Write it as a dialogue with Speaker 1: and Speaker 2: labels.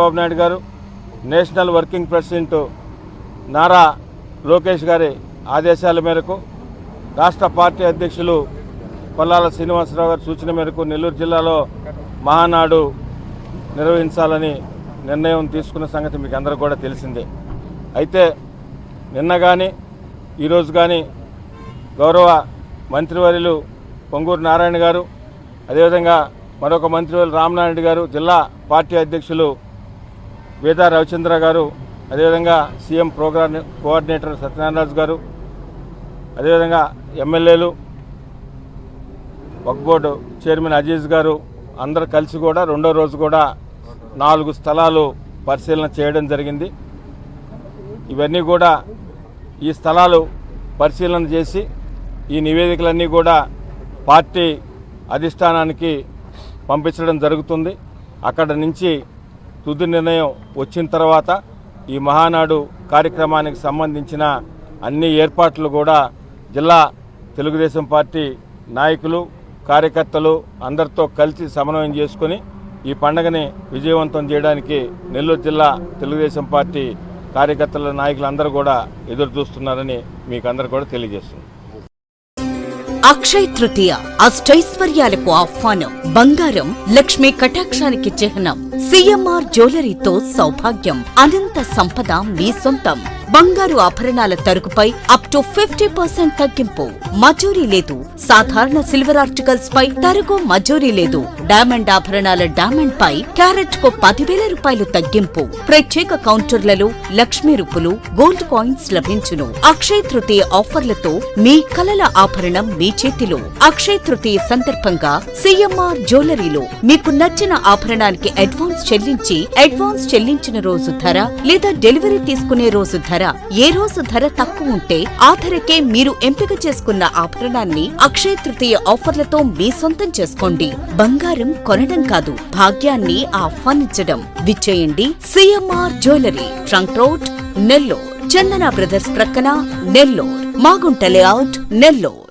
Speaker 1: చంద్రబాబు నాయుడు గారు, national working president Nara Lokesh గారి ఆదేశాల మేరకు, రాష్ట్ర పార్టీ అధ్యక్షులు పల్లాల శ్రీనివాసరావు గారి సూచన మేరకు నెల్లూరు జిల్లాలో మహానాడు నిర్వహించాలని నిర్ణయం తీసుకున్న సంగతి మీకు అందరూ కూడా తెలిసిందే. అయితే నిన్న కానీ ఈరోజు కానీ గౌరవ మంత్రివర్యులు పొంగూరు నారాయణ గారు, అదేవిధంగా మరొక మంత్రివర్యులు రామనారాయణ గారు, జిల్లా పార్టీ అధ్యక్షులు వేదా రవిచంద్ర గారు, అదేవిధంగా సీఎం ప్రోగ్రామ్ కోఆర్డినేటర్ సత్యనారాయణరాజు గారు, అదేవిధంగా ఎమ్మెల్యేలు, వక్ఫ్ బోర్డు చైర్మన్ అజీజ్ గారు అందరూ కలిసి కూడా రెండో రోజు కూడా 4 స్థలాలు పరిశీలన చేయడం జరిగింది. ఇవన్నీ కూడా ఈ స్థలాలు పరిశీలన చేసి ఈ నివేదికలన్నీ కూడా పార్టీ అధిష్టానానికి పంపించడం జరుగుతుంది. అక్కడ నుంచి తుది నిర్ణయం వచ్చిన తర్వాత ఈ మహానాడు కార్యక్రమానికి సంబంధించిన అన్ని ఏర్పాట్లు కూడా జిల్లా తెలుగుదేశం పార్టీ నాయకులు, కార్యకర్తలు అందరితో కలిసి సమన్వయం చేసుకుని ఈ పండుగని విజయవంతం చేయడానికి నెల్లూరు జిల్లా తెలుగుదేశం పార్టీ కార్యకర్తల నాయకులందరూ కూడా ఎదురు చూస్తున్నారని మీకు అందరూ కూడా తెలియజేస్తున్నారు.
Speaker 2: అక్షయ తృతీయ అష్టైశ్వర్యాలకు ఆహ్వానం. బంగారం లక్ష్మీ కటాక్షానికి చిహ్నం. సిఎంఆర్ జ్యువెలరీతో సౌభాగ్యం, అనంత సంపద మీ సొంతం. బంగారు ఆభరణాల తరుగుపై అప్ టు 50% తగ్గింపు. మజూరీ లేదు. సాధారణ సిల్వర్ ఆర్టికల్స్ పై తరుగు మజూరీ లేదు. డైమండ్ ఆభరణాల డైమండ్ పై క్యారెట్ కు 10,000 రూపాయలు తగ్గింపు. ప్రత్యేక కౌంటర్లలో లక్ష్మీ రూపులు, గోల్డ్ కాయిన్స్ లభించును. అక్షయ తృతీయ ఆఫర్లతో మీ కలల ఆభరణం మీ చేతిలో. అక్షయ తృతీయ సందర్భంగా సిఎంఆర్ జ్యువెలరీలో మీకు నచ్చిన ఆభరణానికి అడ్వాన్స్ చెల్లించిన రోజు ధర లేదా డెలివరీ తీసుకునే రోజు ధర, ఏ రోజు ధర తక్కువ ఉంటే ఆ ధరకే మీరు ఎంపిక చేసుకున్న ఆభరణాన్ని అక్షయ తృతీయ ఆఫర్లతో మీ సొంతం చేసుకోండి. బంగారం కొనడం కాదు, భాగ్యాన్ని ఆహ్వానించడం. విచ్చేయండి CMR jewellery, trunk road, Nellore. Chandana brothers ప్రక్కన, నెల్లూరు. మాగుంట లేఅవుట్, నెల్లూరు.